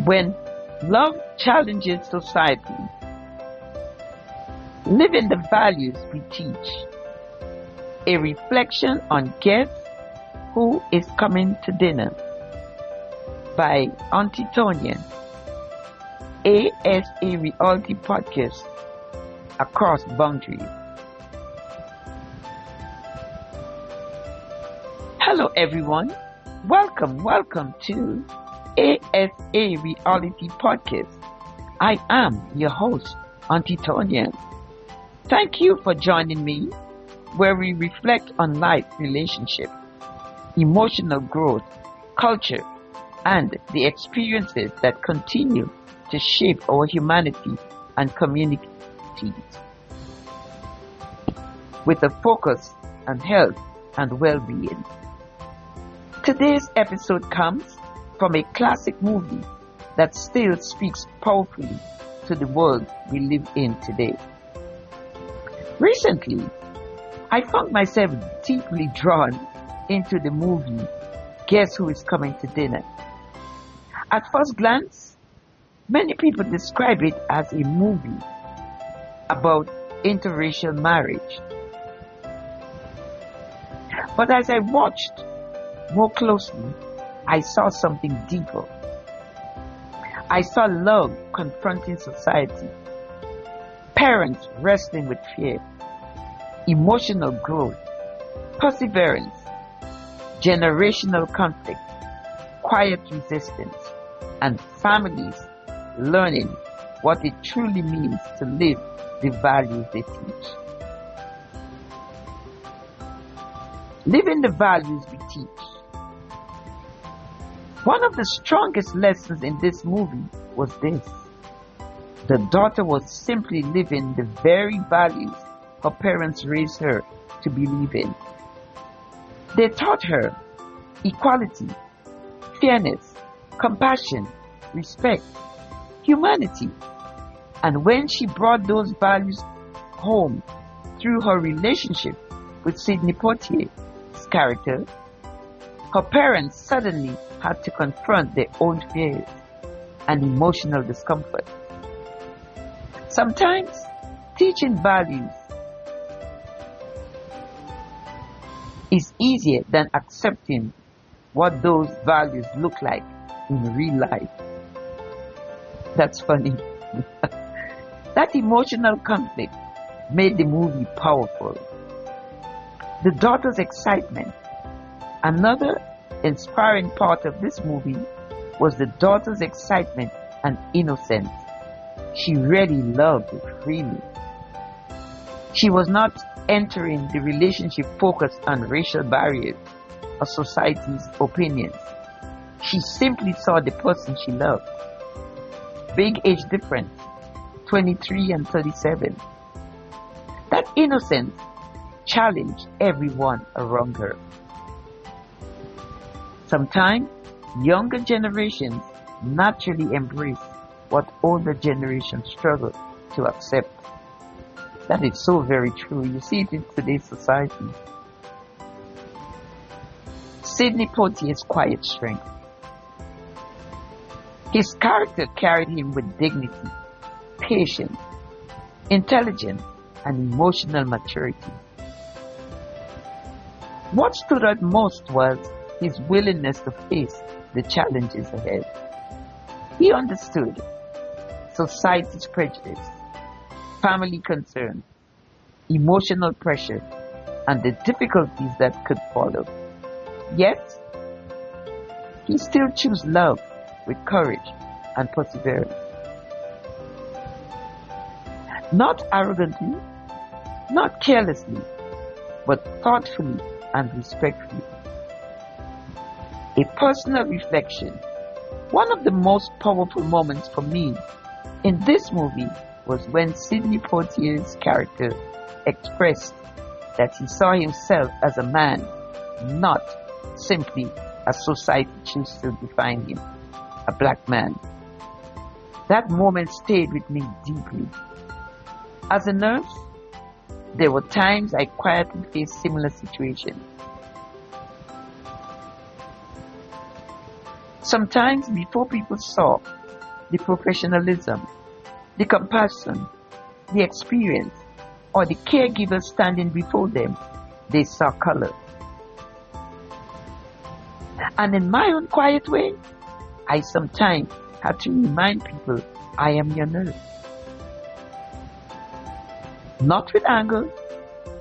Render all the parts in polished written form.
When love challenges society, living the values we teach. A reflection on Guess Who is Coming to Dinner by Auntie Tonya, ASA Reality Podcast Across Boundaries. Hello everyone, welcome to ASA Reality Podcast. I am your host, Auntie Tonya. Thank you for joining me, where we reflect on life, relationship, emotional growth, culture, and the experiences that continue to shape our humanity and communities, with a focus on health and well-being. Today's episode comes from a classic movie that still speaks powerfully to the world we live in today. Recently, I found myself deeply drawn into the movie Guess Who is Coming to Dinner. At first glance, many people describe it as a movie about interracial marriage. But as I watched more closely, I saw something deeper. I saw love confronting society, parents wrestling with fear, emotional growth, perseverance, generational conflict, quiet resistance, and families learning what it truly means to live the values they teach. Living the values we teach. One of the strongest lessons in this movie was this. The daughter was simply living the very values her parents raised her to believe in. They taught her equality, fairness, compassion, respect, humanity. And when she brought those values home through her relationship with Sidney Poitier's character, her parents suddenly had to confront their own fears and emotional discomfort. Sometimes teaching values is easier than accepting what those values look like in real life. That's funny. That emotional conflict made the movie powerful. The daughter's excitement. Another inspiring part of this movie was the daughter's excitement and innocence. She really loved it freely. She was not entering the relationship focused on racial barriers or society's opinions. She simply saw the person she loved. Big age difference, 23 and 37. That innocence challenged everyone around her. Sometimes younger generations naturally embrace what older generations struggle to accept. That is so very true. You see it in today's society. Sidney Poitier's quiet strength. His character carried him with dignity, patience, intelligence, and emotional maturity. What stood out most was his willingness to face the challenges ahead. He understood society's prejudice, family concerns, emotional pressure, and the difficulties that could follow. Yet, he still chose love with courage and perseverance. Not arrogantly, not carelessly, but thoughtfully and respectfully. A personal reflection. One of the most powerful moments for me in this movie was when Sidney Poitier's character expressed that he saw himself as a man, not simply as society chose to define him, a black man. That moment stayed with me deeply. As a nurse, there were times I quietly faced similar situations. Sometimes before people saw the professionalism, the compassion, the experience, or the caregiver standing before them, they saw color. And in my own quiet way, I sometimes have to remind people I am your nurse. Not with anger,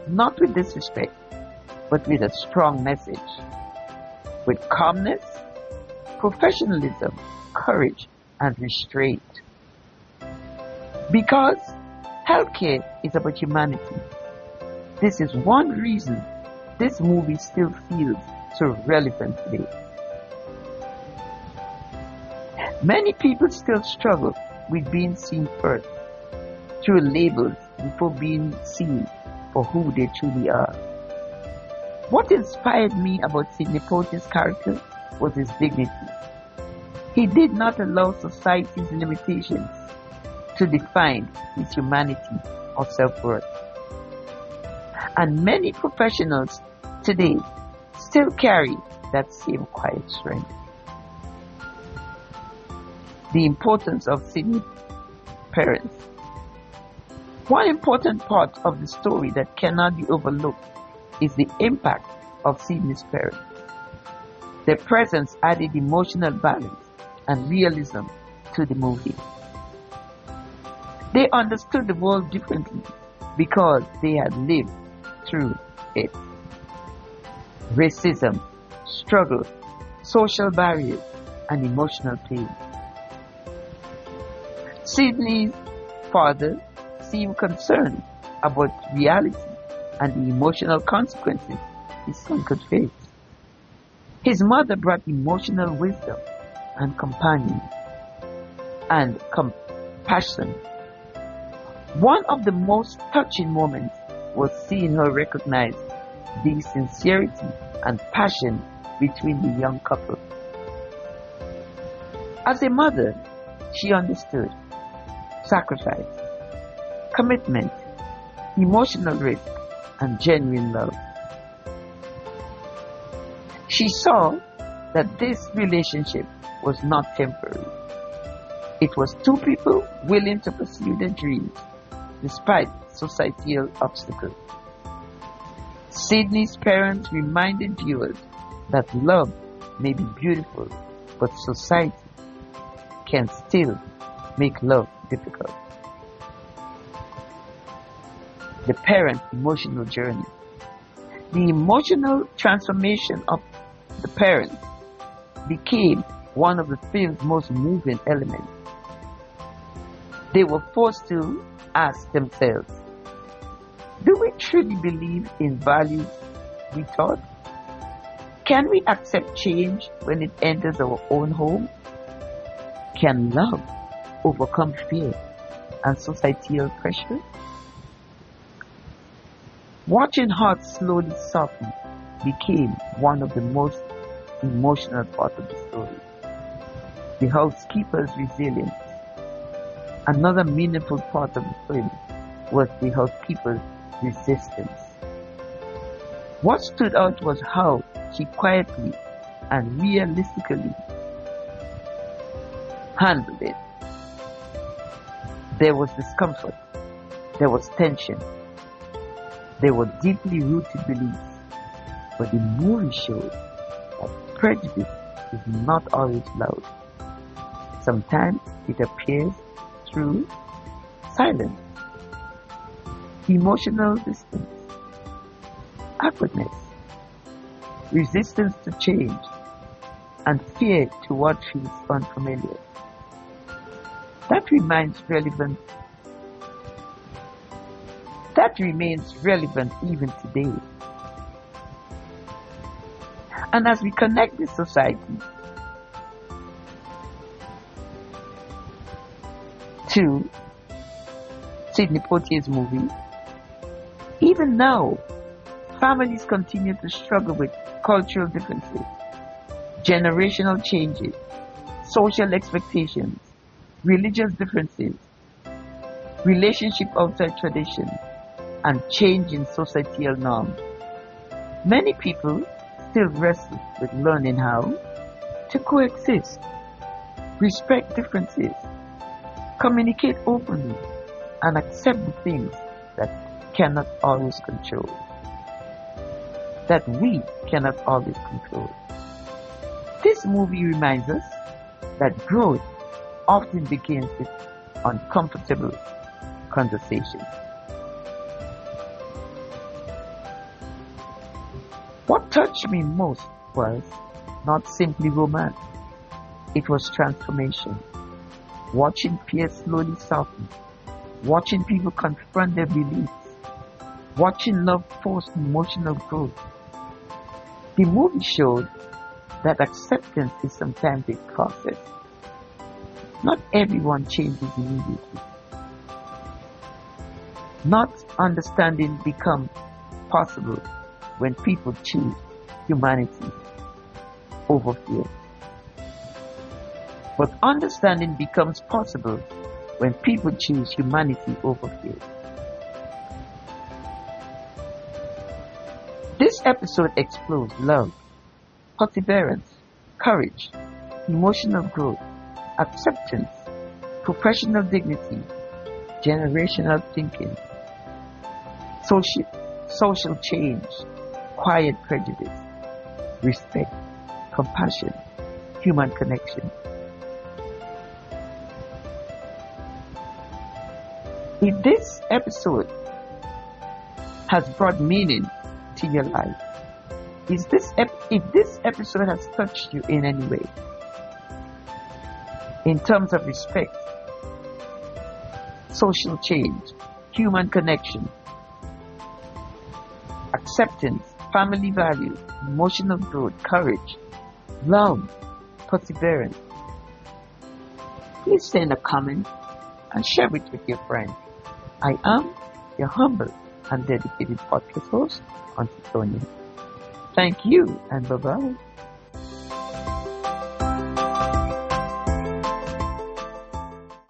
not with disrespect, but with a strong message. With calmness, professionalism, courage, and restraint. Because healthcare is about humanity. This is one reason this movie still feels so relevant today. Many people still struggle with being seen first through labels before being seen for who they truly are. What inspired me about Sidney Poitier's character was his dignity. He did not allow society's limitations to define his humanity or self-worth. And many professionals today still carry that same quiet strength. The importance of Sidney's parents. One important part of the story that cannot be overlooked is the impact of Sidney's parents. Their presence added emotional balance and realism to the movie. They understood the world differently because they had lived through it. Racism, struggle, social barriers, and emotional pain. Sidney's father seemed concerned about reality and the emotional consequences his son could face. His mother brought emotional wisdom and compassion. One of the most touching moments was seeing her recognize the sincerity and passion between the young couple. As a mother, she understood sacrifice, commitment, emotional risk, and genuine love. She saw that this relationship was not temporary. It was two people willing to pursue their dreams despite societal obstacles. Sidney's parents reminded viewers that love may be beautiful, but society can still make love difficult. The parent emotional journey. The emotional transformation of the parents became one of the film's most moving elements. They were forced to ask themselves, do we truly believe in values we taught? Can we accept change when it enters our own home? Can love overcome fear and societal pressure? Watching hearts slowly soften became one of the most emotional parts of the story. The housekeeper's resilience. Another meaningful part of the film was the housekeeper's resistance. What stood out was how she quietly and realistically handled it. There was discomfort, there was tension, there were deeply rooted beliefs, but the movie showed that prejudice is not always loud. Sometimes it appears through silence, emotional distance, awkwardness, resistance to change, and fear to what feels unfamiliar. That remains relevant even today. And as we connect this society to Sidney Poitier's movie, even now, families continue to struggle with cultural differences, generational changes, social expectations, religious differences, relationship outside tradition, and change in societal norms. Many people still wrestle with learning how to coexist, respect differences, Communicate openly and accept the things that cannot always control, that we cannot always control. This movie reminds us that growth often begins with uncomfortable conversations. What touched me most was not simply romance, it was transformation. Watching peers slowly soften, watching people confront their beliefs, watching love force emotional growth. The movie showed that acceptance is sometimes a process. Not everyone changes immediately. Not understanding becomes possible when people choose humanity over fear. But understanding becomes possible when people choose humanity over fear. This episode explores love, perseverance, courage, emotional growth, acceptance, professional dignity, generational thinking, social change, quiet prejudice, respect, compassion, human connection. If this episode has brought meaning to your life, if this episode has touched you in any way, in terms of respect, social change, human connection, acceptance, family values, emotional growth, courage, love, perseverance, please send a comment and share it with your friends. I am your humble and dedicated podcast host, Auntie Sonia. Thank you and bye-bye.